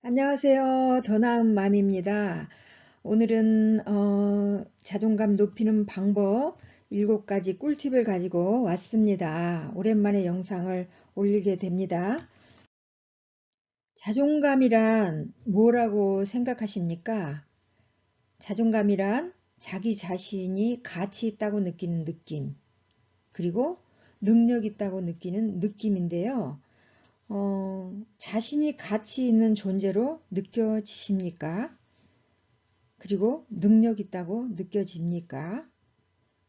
안녕하세요. 더 나은 맘입니다. 오늘은 자존감 높이는 방법 7가지 꿀팁을 가지고 왔습니다. 오랜만에 영상을 올리게 됩니다. 자존감이란 뭐라고 생각하십니까? 자존감이란 자기 자신이 가치 있다고 느끼는 느낌, 그리고 능력 있다고 느끼는 느낌인데요. 자신이 가치 있는 존재로 느껴지십니까? 그리고 능력 있다고 느껴집니까?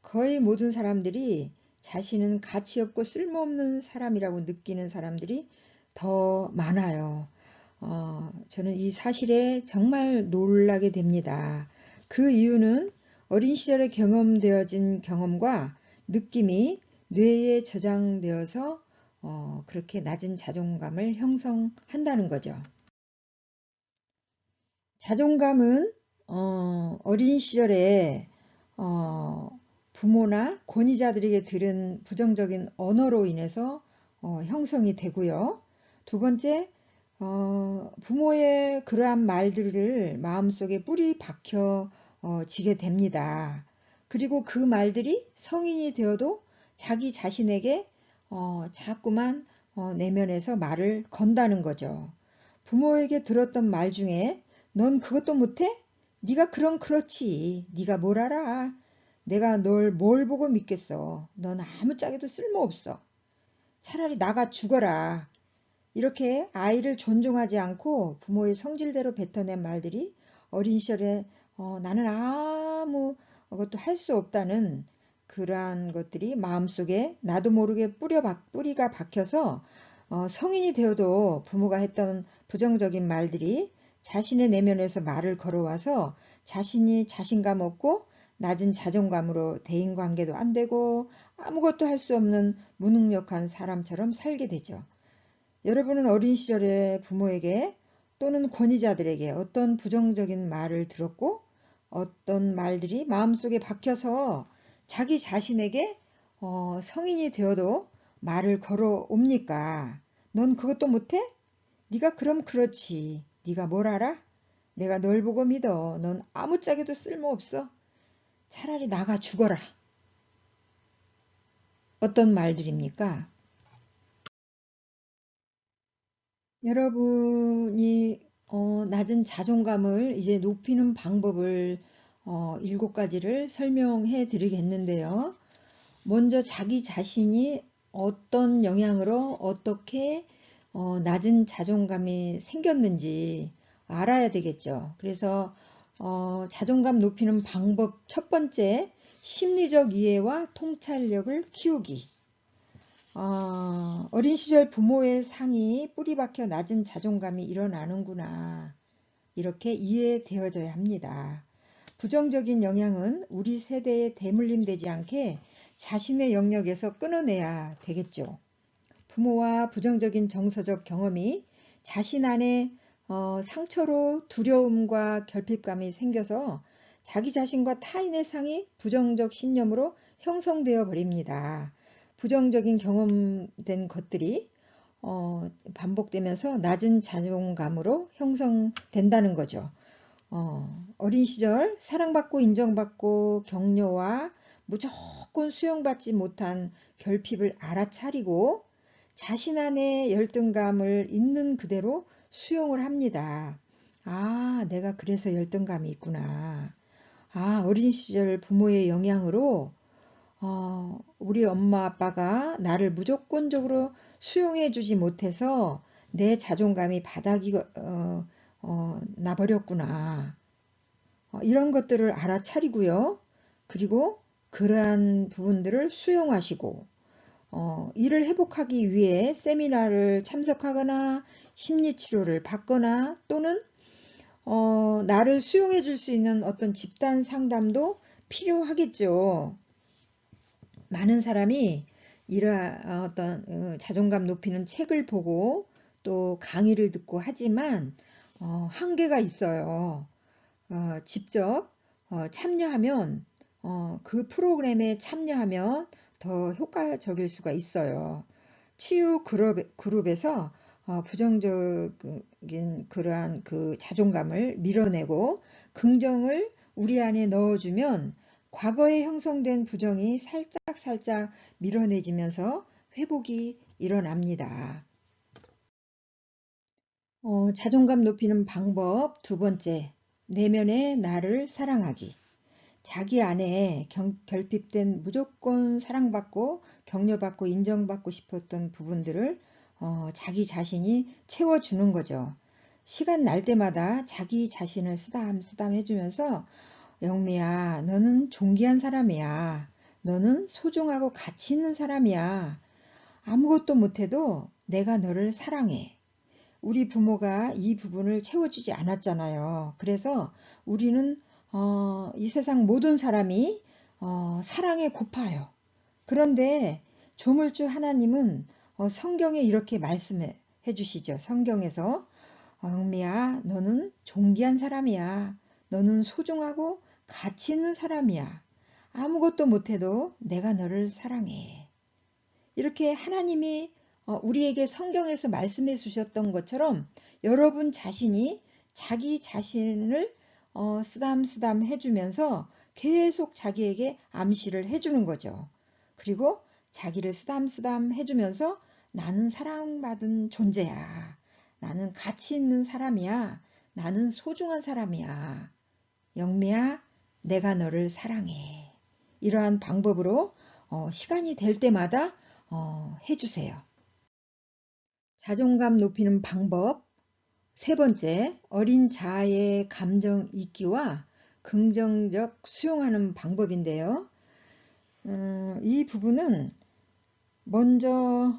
거의 모든 사람들이 자신은 가치 없고 쓸모없는 사람이라고 느끼는 사람들이 더 많아요. 저는 이 사실에 정말 놀라게 됩니다. 그 이유는 어린 시절에 경험되어진 경험과 느낌이 뇌에 저장되어서 그렇게 낮은 자존감을 형성한다는 거죠. 자존감은 어린 시절에 어, 부모나 권위자들에게 들은 부정적인 언어로 인해서 형성이 되고요. 두 번째, 부모의 그러한 말들을 마음속에 뿌리 박혀 지게 됩니다. 그리고 그 말들이 성인이 되어도 자기 자신에게 자꾸만 내면에서 말을 건다는 거죠. 부모에게 들었던 말 중에 넌 그것도 못해? 네가 그럼 그렇지. 네가 뭘 알아? 내가 널 뭘 보고 믿겠어. 넌 아무짝에도 쓸모없어. 차라리 나가 죽어라. 이렇게 아이를 존중하지 않고 부모의 성질대로 뱉어낸 말들이 어린 시절에 나는 아무 것도 할 수 없다는 그러한 것들이 마음속에 나도 모르게 뿌리가 박혀서 성인이 되어도 부모가 했던 부정적인 말들이 자신의 내면에서 말을 걸어와서 자신이 자신감 없고 낮은 자존감으로 대인관계도 안 되고 아무것도 할 수 없는 무능력한 사람처럼 살게 되죠. 여러분은 어린 시절에 부모에게 또는 권위자들에게 어떤 부정적인 말을 들었고 어떤 말들이 마음속에 박혀서 자기 자신에게 성인이 되어도 말을 걸어옵니까? 넌 그것도 못해? 네가 그럼 그렇지. 네가 뭘 알아? 내가 널 보고 믿어. 넌 아무짝에도 쓸모없어. 차라리 나가 죽어라. 어떤 말들입니까? 여러분이 낮은 자존감을 이제 높이는 방법을 7가지를 설명해 드리겠는데요. 먼저 자기 자신이 어떤 영향으로 어떻게 낮은 자존감이 생겼는지 알아야 되겠죠. 그래서 자존감 높이는 방법 첫 번째, 심리적 이해와 통찰력을 키우기. 어린 시절 부모의 상이 뿌리 박혀 낮은 자존감이 일어나는구나. 이렇게 이해되어져야 합니다. 부정적인 영향은 우리 세대에 대물림되지 않게 자신의 영역에서 끊어내야 되겠죠. 부모와 부정적인 정서적 경험이 자신 안에 상처로 두려움과 결핍감이 생겨서 자기 자신과 타인의 상이 부정적 신념으로 형성되어 버립니다. 부정적인 경험된 것들이 반복되면서 낮은 자존감으로 형성된다는 거죠. 어린 시절 사랑받고 인정받고 격려와 무조건 수용받지 못한 결핍을 알아차리고 자신 안의 열등감을 있는 그대로 수용을 합니다. 아, 내가 그래서 열등감이 있구나. 아, 어린 시절 부모의 영향으로 우리 엄마 아빠가 나를 무조건적으로 수용해 주지 못해서 내 자존감이 바닥이 나버렸구나. 이런 것들을 알아차리고요. 그리고 그러한 부분들을 수용하시고 이를 회복하기 위해 세미나를 참석하거나 심리치료를 받거나 또는 나를 수용해 줄 수 있는 어떤 집단 상담도 필요하겠죠. 많은 사람이 이러한 어떤 자존감 높이는 책을 보고 또 강의를 듣고 하지만 한계가 있어요. 직접 참여하면 그 프로그램에 참여하면 더 효과적일 수가 있어요. 치유 그룹에서 부정적인 그러한 그 자존감을 밀어내고 긍정을 우리 안에 넣어주면 과거에 형성된 부정이 살짝 밀어내지면서 회복이 일어납니다. 자존감 높이는 방법 두 번째, 내면의 나를 사랑하기. 자기 안에 결핍된 무조건 사랑받고 격려받고 인정받고 싶었던 부분들을 자기 자신이 채워주는 거죠. 시간 날 때마다 자기 자신을 쓰담쓰담 해주면서 영미야, 너는 존귀한 사람이야. 너는 소중하고 가치 있는 사람이야. 아무것도 못해도 내가 너를 사랑해. 우리 부모가 이 부분을 채워주지 않았잖아요. 그래서 우리는 이 세상 모든 사람이 사랑에 고파요. 그런데 조물주 하나님은 성경에 이렇게 말씀해 주시죠. 성경에서 영미야, 너는 존귀한 사람이야. 너는 소중하고 가치 있는 사람이야. 아무것도 못해도 내가 너를 사랑해. 이렇게 하나님이 우리에게 성경에서 말씀해 주셨던 것처럼 여러분 자신이 자기 자신을 쓰담쓰담 해주면서 계속 자기에게 암시를 해주는 거죠. 그리고 자기를 쓰담쓰담 해주면서 나는 사랑받은 존재야. 나는 가치 있는 사람이야. 나는 소중한 사람이야. 영미야, 내가 너를 사랑해. 이러한 방법으로 시간이 될 때마다 해주세요. 자존감 높이는 방법 세 번째, 어린 자아의 감정 있기와 긍정적 수용하는 방법인데요. 이 부분은 먼저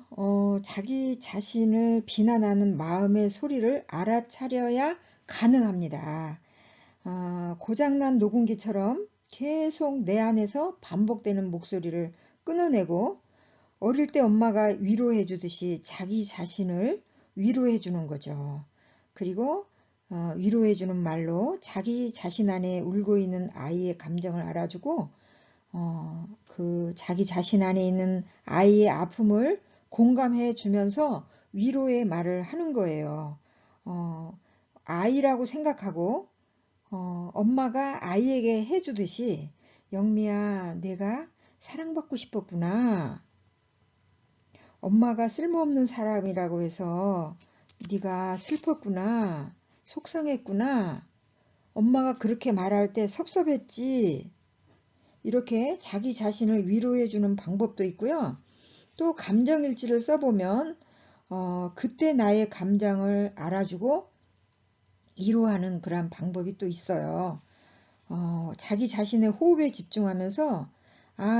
자기 자신을 비난하는 마음의 소리를 알아차려야 가능합니다. 고장난 녹음기처럼 계속 내 안에서 반복되는 목소리를 끊어내고 어릴 때 엄마가 위로해 주듯이 자기 자신을 위로해 주는 거죠. 그리고 위로해 주는 말로 자기 자신 안에 울고 있는 아이의 감정을 알아주고 그 자기 자신 안에 있는 아이의 아픔을 공감해 주면서 위로의 말을 하는 거예요. 아이라고 생각하고 엄마가 아이에게 해주듯이 영미야, 내가 사랑받고 싶었구나. 엄마가 쓸모없는 사람이라고 해서 네가 슬펐구나. 속상했구나. 엄마가 그렇게 말할 때 섭섭했지. 이렇게 자기 자신을 위로해주는 방법도 있고요. 또 감정일지를 써보면 그때 나의 감정을 알아주고 위로하는 그런 방법이 또 있어요. 자기 자신의 호흡에 집중하면서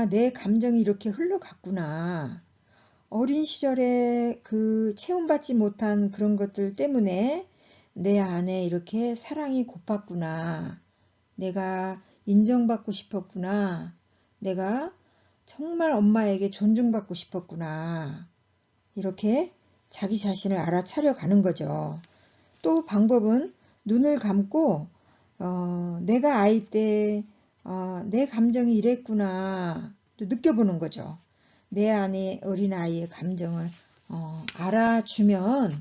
내 감정이 이렇게 흘러갔구나. 어린 시절에 그 체험받지 못한 그런 것들 때문에 내 안에 이렇게 사랑이 고팠구나. 내가 인정받고 싶었구나. 내가 정말 엄마에게 존중받고 싶었구나. 이렇게 자기 자신을 알아차려 가는 거죠. 또 방법은 눈을 감고 내가 아이 때 내 감정이 이랬구나. 또 느껴보는 거죠. 내 안에 어린아이의 감정을 알아주면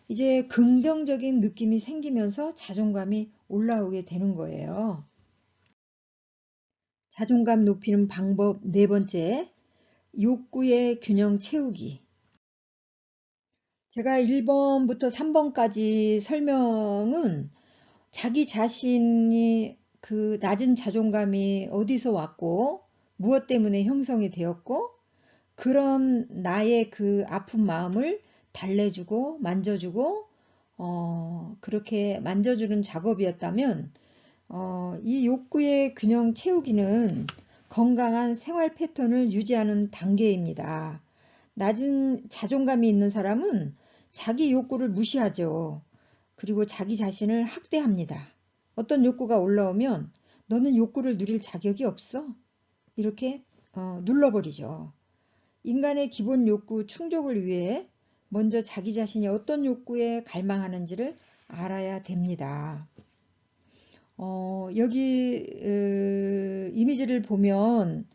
이제 긍정적인 느낌이 생기면서 자존감이 올라오게 되는 거예요. 자존감 높이는 방법 네 번째, 욕구의 균형 채우기. 제가 1번부터 3번까지 설명은 자기 자신이 그 낮은 자존감이 어디서 왔고 무엇 때문에 형성이 되었고 그런 나의 그 아픈 마음을 달래주고 만져주고 그렇게 만져주는 작업이었다면 이 욕구의 균형 채우기는 건강한 생활 패턴을 유지하는 단계입니다. 낮은 자존감이 있는 사람은 자기 욕구를 무시하죠. 그리고 자기 자신을 학대합니다. 어떤 욕구가 올라오면 너는 욕구를 누릴 자격이 없어. 이렇게 눌러버리죠. 인간의 기본 욕구 충족을 위해 먼저 자기 자신이 어떤 욕구에 갈망하는지를 알아야 됩니다. 여기 이미지를 보면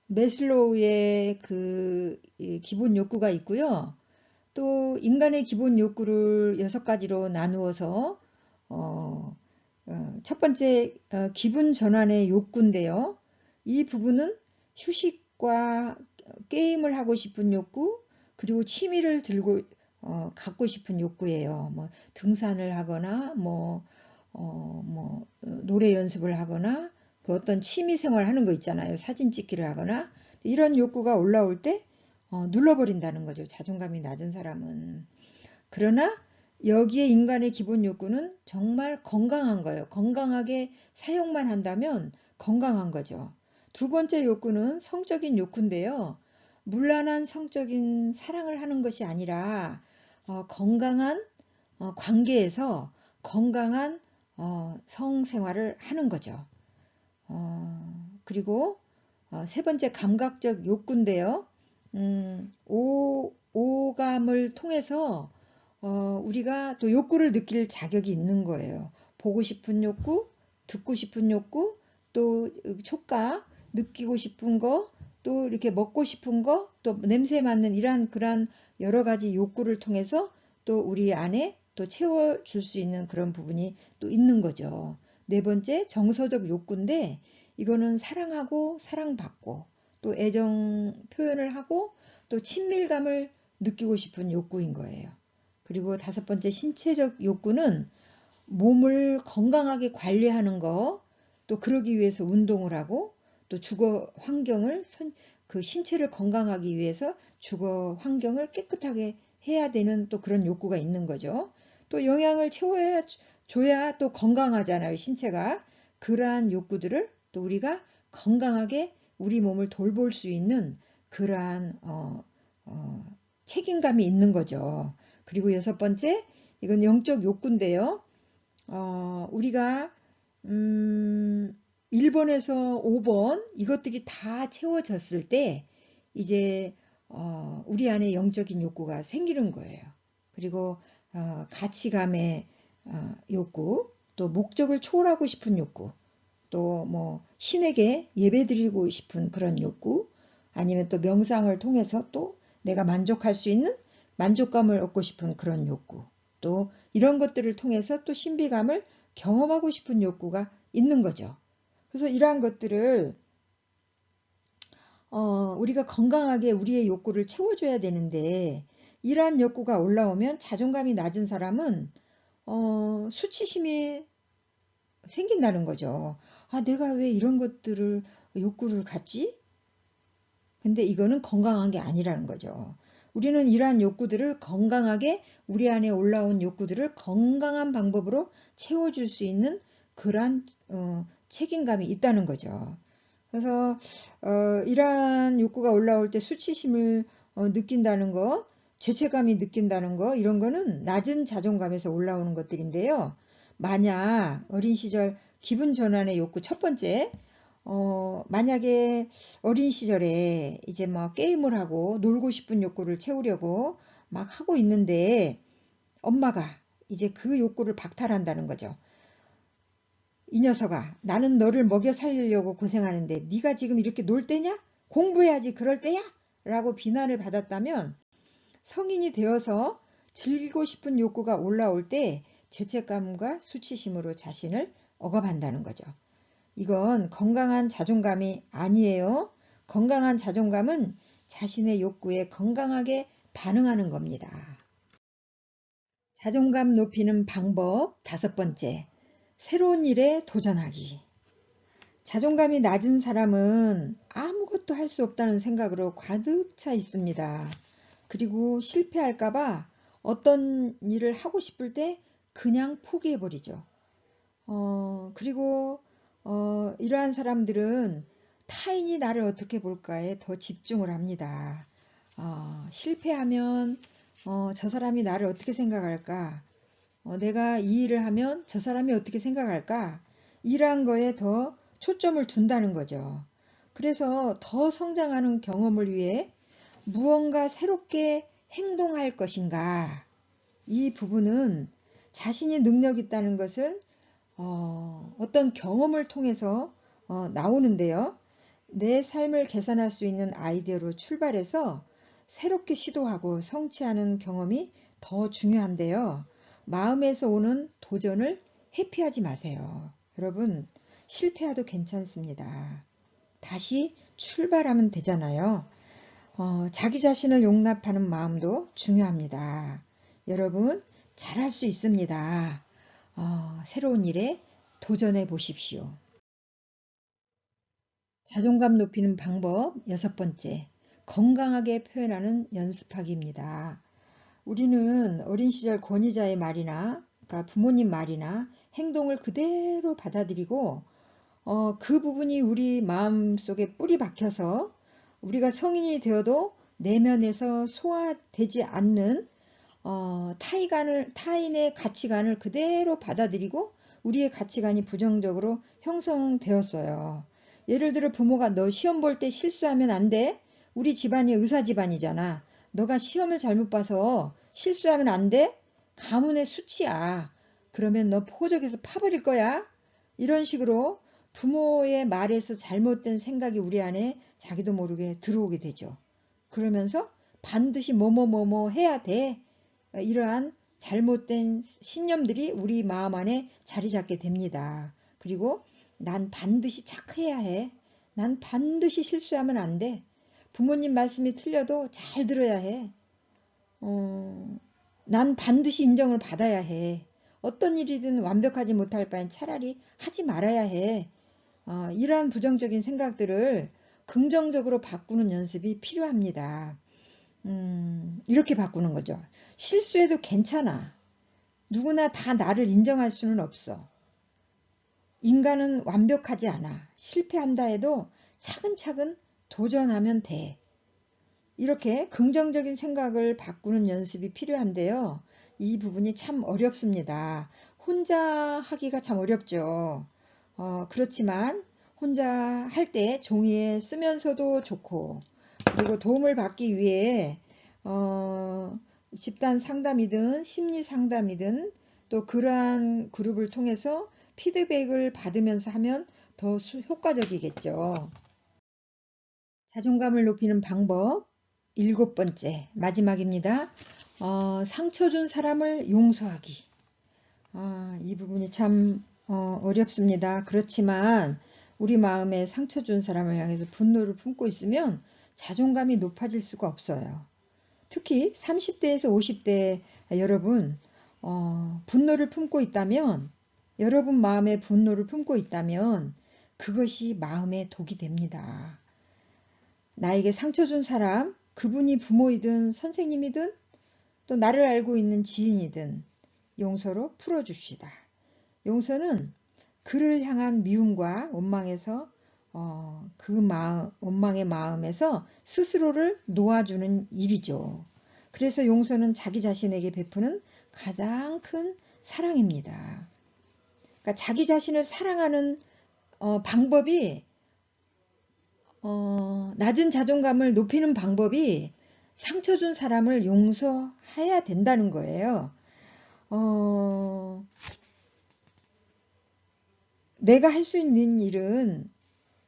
매슬로우의 그 기본 욕구가 있고요. 또 인간의 기본 욕구를 6가지로 나누어서 첫 번째 기분 전환의 욕구인데요. 이 부분은 휴식과 게임을 하고 싶은 욕구, 그리고 취미를 들고 갖고 싶은 욕구예요. 뭐 등산을 하거나 노래 연습을 하거나 그 어떤 취미 생활 하는 거 있잖아요. 사진 찍기를 하거나 이런 욕구가 올라올 때 눌러버린다는 거죠. 자존감이 낮은 사람은. 그러나 여기에 인간의 기본 욕구는 정말 건강한 거예요. 건강하게 사용만 한다면 건강한 거죠. 두 번째 욕구는 성적인 욕구인데요. 문란한 성적인 사랑을 하는 것이 아니라 건강한 관계에서 건강한 성생활을 하는 거죠. 그리고 세 번째 감각적 욕구인데요. 오감을 통해서 우리가 또 욕구를 느낄 자격이 있는 거예요. 보고 싶은 욕구, 듣고 싶은 욕구, 또 촉각, 느끼고 싶은 거, 또 이렇게 먹고 싶은 거, 또 냄새 맡는 이러한 그러한 여러 가지 욕구를 통해서 또 우리 안에 또 채워줄 수 있는 그런 부분이 또 있는 거죠. 네 번째, 정서적 욕구인데 이거는 사랑하고 사랑받고 또 애정 표현을 하고 또 친밀감을 느끼고 싶은 욕구인 거예요. 그리고 다섯 번째 신체적 욕구는 몸을 건강하게 관리하는 거, 또 그러기 위해서 운동을 하고 또 주거 환경을 그 신체를 건강하기 위해서 주거 환경을 깨끗하게 해야 되는 또 그런 욕구가 있는 거죠. 또 영양을 줘야 또 건강하잖아요, 신체가. 그러한 욕구들을 또 우리가 건강하게 우리 몸을 돌볼 수 있는 그러한 책임감이 있는 거죠. 그리고 여섯 번째, 이건 영적 욕구인데요. 우리가 1번에서 5번 이것들이 다 채워졌을 때 이제 우리 안에 영적인 욕구가 생기는 거예요. 그리고 가치감의 욕구, 또 목적을 초월하고 싶은 욕구, 또 뭐 신에게 예배드리고 싶은 그런 욕구, 아니면 또 명상을 통해서 또 내가 만족할 수 있는 만족감을 얻고 싶은 그런 욕구, 또 이런 것들을 통해서 또 신비감을 경험하고 싶은 욕구가 있는 거죠. 그래서 이러한 것들을 우리가 건강하게 우리의 욕구를 채워줘야 되는데 이러한 욕구가 올라오면 자존감이 낮은 사람은 수치심이 생긴다는 거죠. 아, 내가 왜 이런 것들을 욕구를 갖지? 근데 이거는 건강한 게 아니라는 거죠. 우리는 이러한 욕구들을 건강하게 우리 안에 올라온 욕구들을 건강한 방법으로 채워줄 수 있는 그러한 책임감이 있다는 거죠. 그래서 이러한 욕구가 올라올 때 수치심을 느낀다는 것, 죄책감이 느낀다는 것, 이런 거는 낮은 자존감에서 올라오는 것들인데요. 만약 어린 시절 기분 전환의 욕구 첫 번째, 만약에 어린 시절에 이제 막 게임을 하고 놀고 싶은 욕구를 채우려고 막 하고 있는데 엄마가 이제 그 욕구를 박탈한다는 거죠. 이 녀석아, 나는 너를 먹여 살리려고 고생하는데 네가 지금 이렇게 놀 때냐? 공부해야지 그럴 때야? 라고 비난을 받았다면 성인이 되어서 즐기고 싶은 욕구가 올라올 때 죄책감과 수치심으로 자신을 억압한다는 거죠. 이건 건강한 자존감이 아니에요. 건강한 자존감은 자신의 욕구에 건강하게 반응하는 겁니다. 자존감 높이는 방법 다섯 번째, 새로운 일에 도전하기. 자존감이 낮은 사람은 아무것도 할 수 없다는 생각으로 가득 차 있습니다. 그리고 실패할까봐 어떤 일을 하고 싶을 때 그냥 포기해버리죠. 그리고 이러한 사람들은 타인이 나를 어떻게 볼까에 더 집중을 합니다. 실패하면 저 사람이 나를 어떻게 생각할까? 내가 이 일을 하면 저 사람이 어떻게 생각할까? 이러한 거에 더 초점을 둔다는 거죠. 그래서 더 성장하는 경험을 위해 무언가 새롭게 행동할 것인가? 이 부분은 자신이 능력 있다는 것을 어떤 경험을 통해서 나오는데요. 내 삶을 개선할 수 있는 아이디어로 출발해서 새롭게 시도하고 성취하는 경험이 더 중요한데요. 마음에서 오는 도전을 회피하지 마세요. 여러분, 실패해도 괜찮습니다. 다시 출발하면 되잖아요. 자기 자신을 용납하는 마음도 중요합니다. 여러분, 잘할 수 있습니다. 새로운 일에 도전해 보십시오. 자존감 높이는 방법 6번째, 건강하게 표현하는 연습하기입니다. 우리는 어린 시절 권위자의 말이나 그러니까 부모님 말이나 행동을 그대로 받아들이고 그 부분이 우리 마음속에 뿌리 박혀서 우리가 성인이 되어도 내면에서 소화되지 않는 타인의 가치관을 그대로 받아들이고 우리의 가치관이 부정적으로 형성되었어요. 예를 들어 부모가 너 시험 볼 때 실수하면 안 돼. 우리 집안이 의사 집안이잖아. 너가 시험을 잘못 봐서 실수하면 안 돼. 가문의 수치야. 그러면 너 호적에서 파버릴 거야. 이런 식으로 부모의 말에서 잘못된 생각이 우리 안에 자기도 모르게 들어오게 되죠. 그러면서 반드시 뭐뭐뭐뭐 해야 돼. 이러한 잘못된 신념들이 우리 마음 안에 자리 잡게 됩니다. 그리고 난 반드시 착해야 해. 난 반드시 실수하면 안 돼. 부모님 말씀이 틀려도 잘 들어야 해. 난 반드시 인정을 받아야 해. 어떤 일이든 완벽하지 못할 바엔 차라리 하지 말아야 해. 이러한 부정적인 생각들을 긍정적으로 바꾸는 연습이 필요합니다. 이렇게 바꾸는 거죠. 실수해도 괜찮아. 누구나 다 나를 인정할 수는 없어. 인간은 완벽하지 않아. 실패한다 해도 차근차근 도전하면 돼. 이렇게 긍정적인 생각을 바꾸는 연습이 필요한데요. 이 부분이 참 어렵습니다. 혼자 하기가 참 어렵죠. 그렇지만 혼자 할 때 종이에 쓰면서도 좋고 그리고 도움을 받기 위해 집단 상담이든 심리 상담이든 또 그러한 그룹을 통해서 피드백을 받으면서 하면 더 효과적이겠죠. 자존감을 높이는 방법 7번째 마지막입니다. 상처 준 사람을 용서하기. 이 부분이 참 어렵습니다. 그렇지만 우리 마음에 상처 준 사람을 향해서 분노를 품고 있으면 자존감이 높아질 수가 없어요. 특히 30대에서 50대 여러분 분노를 품고 있다면 여러분 마음에 분노를 품고 있다면 그것이 마음의 독이 됩니다. 나에게 상처 준 사람, 그분이 부모이든 선생님이든 또 나를 알고 있는 지인이든 용서로 풀어줍시다. 용서는 그를 향한 미움과 원망에서 원망의 마음에서 스스로를 놓아주는 일이죠. 그래서 용서는 자기 자신에게 베푸는 가장 큰 사랑입니다. 그러니까 자기 자신을 사랑하는 방법이 낮은 자존감을 높이는 방법이 상처 준 사람을 용서해야 된다는 거예요. 내가 할 수 있는 일은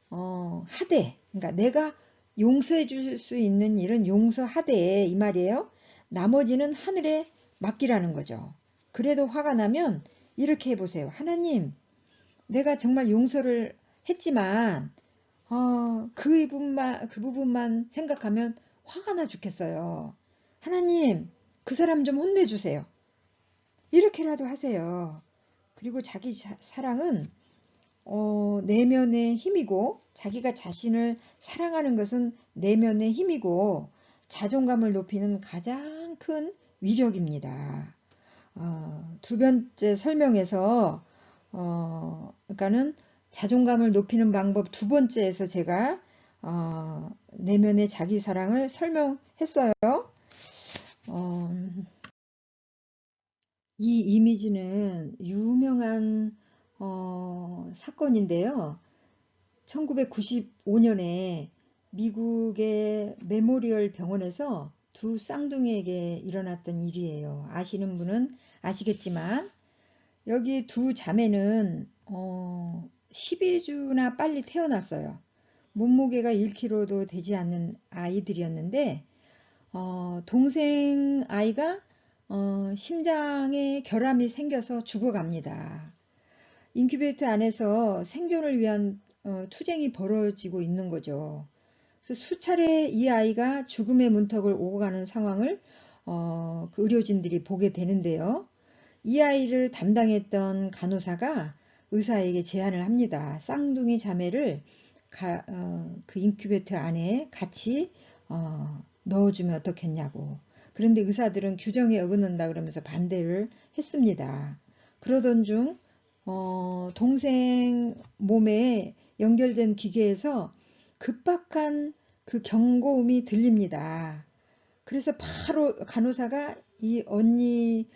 하되, 그러니까 내가 용서해 줄 수 있는 일은 용서하되 이 말이에요. 나머지는 하늘에 맡기라는 거죠. 그래도 화가 나면 이렇게 해보세요. 하나님, 내가 정말 용서를 했지만 그 부분만 생각하면 화가 나 죽겠어요. 하나님, 그 사람 좀 혼내주세요. 이렇게라도 하세요. 그리고 자기 사랑은 내면의 힘이고 자기가 자신을 사랑하는 것은 내면의 힘이고 자존감을 높이는 가장 큰 위력입니다. 두 번째 설명에서 그러니까는 자존감을 높이는 방법 두 번째에서 제가 내면의 자기 사랑을 설명했어요. 이 이미지는 유명한 사건인데요. 1995년에 미국의 메모리얼 병원에서 두 쌍둥이에게 일어났던 일이에요. 아시는 분은 아시겠지만 여기 두 자매는 12주나 빨리 태어났어요. 몸무게가 1kg도 되지 않는 아이들이었는데 동생 아이가 심장에 결함이 생겨서 죽어갑니다. 인큐베이터 안에서 생존을 위한 투쟁이 벌어지고 있는 거죠. 그래서 수차례 이 아이가 죽음의 문턱을 오고 가는 상황을 그 의료진들이 보게 되는데요. 이 아이를 담당했던 간호사가 의사에게 제안을 합니다. 쌍둥이 자매를 그 인큐베이터 안에 같이 넣어주면 어떻겠냐고. 그런데 의사들은 규정에 어긋는다 그러면서 반대를 했습니다. 그러던 중 동생 몸에 연결된 기계에서 급박한 그 경고음이 들립니다. 그래서 바로 간호사가 이 언니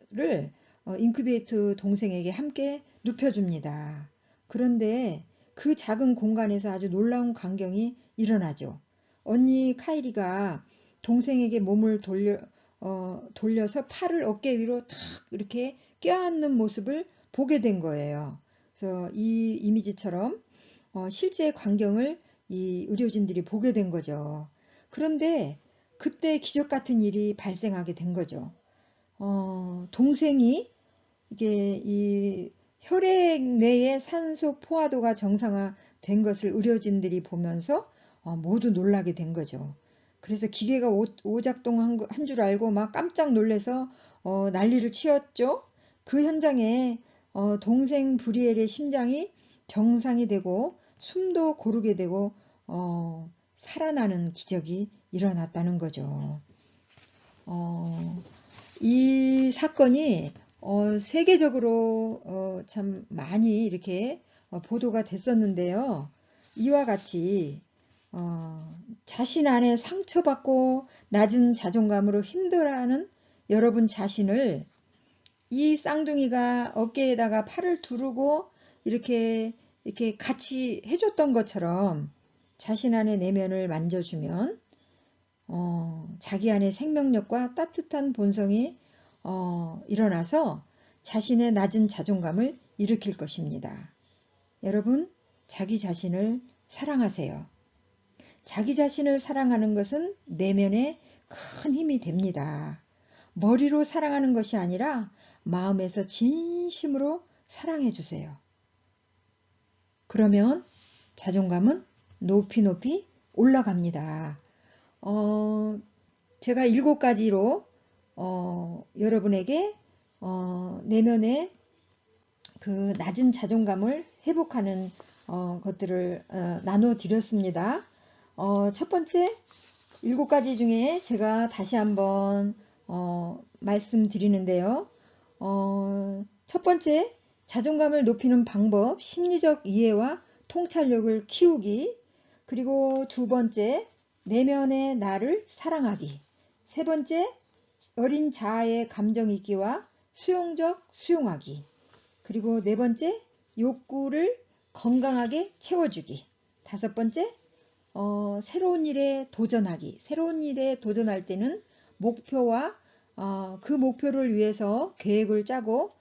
를 인큐베이터 동생에게 함께 눕혀줍니다. 그런데 그 작은 공간에서 아주 놀라운 광경이 일어나죠. 언니 카이리가 동생에게 몸을 돌려서 팔을 어깨 위로 탁 이렇게 껴안는 모습을 보게 된 거예요. 그래서 이 이미지처럼 실제 광경을 이 의료진들이 보게 된 거죠. 그런데 그때 기적 같은 일이 발생하게 된 거죠. 동생이 이게 이 혈액 내의 산소 포화도가 정상화된 것을 의료진들이 보면서 모두 놀라게 된 거죠. 그래서 기계가 오작동한 줄 알고 막 깜짝 놀래서 난리를 치었죠. 그 현장에 동생 브리엘의 심장이 정상이 되고 숨도 고르게 되고 살아나는 기적이 일어났다는 거죠. 이 사건이 세계적으로 참 많이 이렇게 보도가 됐었는데요. 이와 같이 자신 안에 상처받고 낮은 자존감으로 힘들어하는 여러분 자신을 이 쌍둥이가 어깨에다가 팔을 두르고 이렇게 같이 해줬던 것처럼 자신 안의 내면을 만져주면 자기 안에 생명력과 따뜻한 본성이 일어나서 자신의 낮은 자존감을 일으킬 것입니다. 여러분, 자기 자신을 사랑하세요. 자기 자신을 사랑하는 것은 내면에 큰 힘이 됩니다. 머리로 사랑하는 것이 아니라 마음에서 진심으로 사랑해 주세요. 그러면 자존감은 높이 높이 올라갑니다. 제가 7가지로 여러분에게 내면의 그 낮은 자존감을 회복하는 것들을 나눠 드렸습니다. 첫 번째 7가지 중에 제가 다시 한번 말씀드리는데요. 첫 번째, 자존감을 높이는 방법, 심리적 이해와 통찰력을 키우기. 그리고 두 번째, 내면의 나를 사랑하기. 세 번째, 어린 자아의 감정 있기와 수용적 수용하기. 그리고 네 번째, 욕구를 건강하게 채워주기. 다섯 번째, 새로운 일에 도전하기. 새로운 일에 도전할 때는 목표와 그 목표를 위해서 계획을 짜고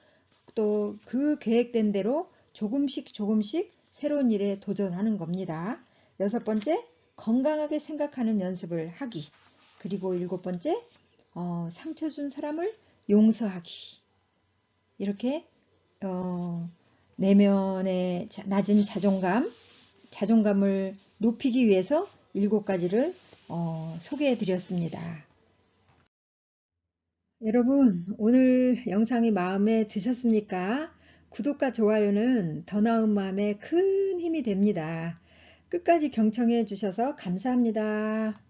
또 그 계획된 대로 조금씩 새로운 일에 도전하는 겁니다. 여섯 번째, 건강하게 생각하는 연습을 하기. 그리고 일곱 번째, 상처 준 사람을 용서하기. 이렇게 내면의 낮은 자존감을 높이기 위해서 7가지를 소개해 드렸습니다. 여러분, 오늘 영상이 마음에 드셨습니까? 구독과 좋아요는 더 나은 마음에 큰 힘이 됩니다. 끝까지 경청해 주셔서 감사합니다.